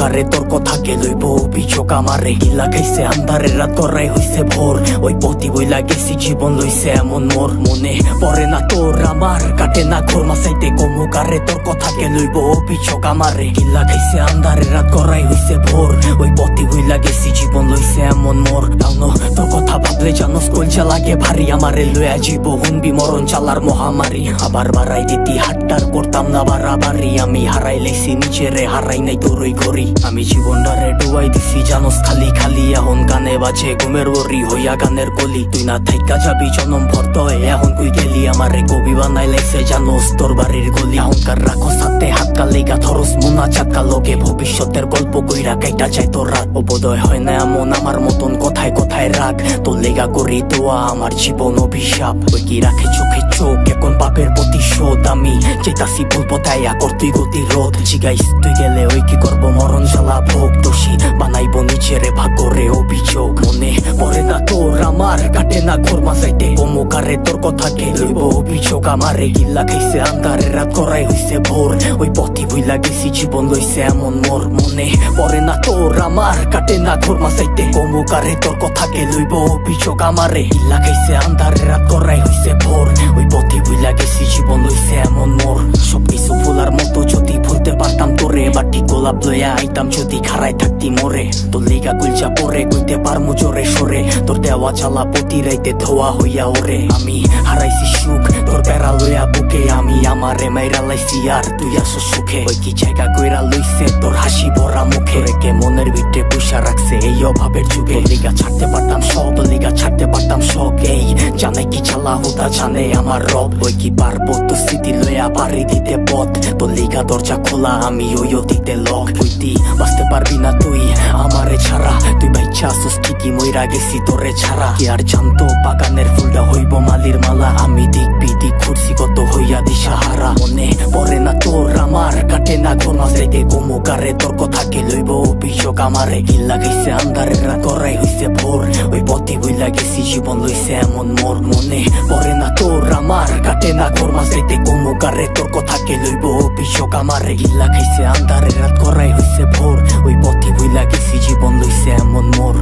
কমুকারে তোর কথাকে লইব অভিযোগ আমারে। গিলা খাইছে আন্ধারের রাত করাই হইছে ভোর, ওই পথি বইলা গেছি জীবন লইছে এমন মোর। মনে পড়ে না তোর আমার, কাটে না ঘোর মাসাইতে কমুকারে তোর কথাকে লইব অভিযোগ আমারে। গিলা খাইছে আন্ধারের রাত করাই হইছে ভোর, ওই পথি বইলা গেছি জীবন লইছে এমন মোর। তাও তোর কথা ভাবলে জানোস কলজা লাগে ভারী, আমারে লইয়া জীব হুনবি মরণ চালার মহামারী। আবার বাড়াই দিতি হাট্টার করতাম না বাড়াবাড়ি, আমি হারাই লাইছি নিজেরে হারাই নাই তোরই ঘড়ি। আমি জীবনটারে ডুবাই দিছি জানোস খালি খালি, এখন গানে বাজে ঘুমের ওরি হইয়া গানের কলি। তুই না থাইকা যাবি জনম ভর্ত এখন কুই গেলি, আমারে কবি বানাই লাইছে জানোস তোর বাড়ির গলি। অহংকার রাখো সাথে হাত কালিগা ধরস মুনা চাকা লোকে, ভবিষ্যতের গল্প কইরা কাইটা যায় তোর রাত। বোধয় হয় না এমন আমার মতন কথায় কথায় রাগ, তোর লেগা করি দোয়া আমার জীবন অভিশাপ। ওই কি রাখে চোখে চোখ এখন পাপের প্রতিশোধ, আমি যেতাছি বলবো তাই করতুই গতি রোধ। জিগাইস তুই গেলে ওই কি করবো মরণ জ্বালা ভোগ, দোষী বানাইবো নিজেরে ভাগ্যরে অভিযোগ। মনে পড়ে না তোর আমার, কাটে না ঘোর মাসাইতে কমুকারে তোর কথাকে লইব অভিযোগ আমারে। গিল্লা খাইছে আন্ধারের রাত করাই হইছে ভোর, ওই পথি বইলা গেছি জীবন লইছে এমন মোর। মনে পড়ে না তোর আমার, কাটে না ঘোর মাসাইতে কমুকারে তোর কথাকে লইব অভিযোগ আমারে। গিল্লা খাইছে আন্ধারের রাত করাই হইছে ভোর, ওই পথি বইলা গেছি জীবন লইছে এমন মোর। সবকিছু ভোলার মতো যদি ভুলতে পারতাম তোরে, বাটি গোলাপ লইয়া আইতাম যদি খারাই থাকতি মোরে। তোর লিগা গুলজা পরে কইতে পারমু জোরে সরে, তোর দেওয়া চালা প্রতি রাইতে ধোয়া হইয়া ওরে। আমি হারাইছি সুখ তোর প্যারা লইয়া বুকে, আমি আমারে মাইরা লাইছি আর তুই আসো সুখে। ওই কি জায়গা কইরা লইছে তোর হাসি ভরা মুখে, রেখে মনের ভিতরে পুষা রাখছে এই অভাবের যুগে। লিগা ছাড়তে পারতাম সব, লিগা ছাড়তে পারতাম শখ, এই জানে কি চালা হুদা জানে আমার রব। ওই কি পারবো তো স্মৃতি লইয়া পারি দিতে পথ, তোর লিগা দরজা খোলা আমি ওই দিতে লক। তুই বাঁচতে পারবি না তুই আমারে ছাড়া, তুই বাইচ্ছা আসোস ঠিকই মইরা গেছি তোরে ছাড়া। কি আর জানতো বাগানের ফুলটা হইব মালির মালা, আমি দিক বিদিক ঘুরছি কত হইয়া দিশাহারা। মনে পড়ে না তোর আমার, কাটে না ঘোর মাসাইতে কমুকারে তোর কথাকে লইব অভিযোগ আমারে। গিল্লা গেছে আন্ধারের রাত করাই হইছে ভোর, ওই পথি বইলা গেছি জীবন লইছে এমন মোর। মনে পড়ে না তোর আমার, কাটে না ঘোর মাসাইতে কমুকারে তোর কথাকে লইব অভিযোগ আমারে। গিল্লা খাইছে আন্ধারের রাত করাই হইছে ভোর, ওই পথি বইলা গেছি জীবন লইছে এমন মোর।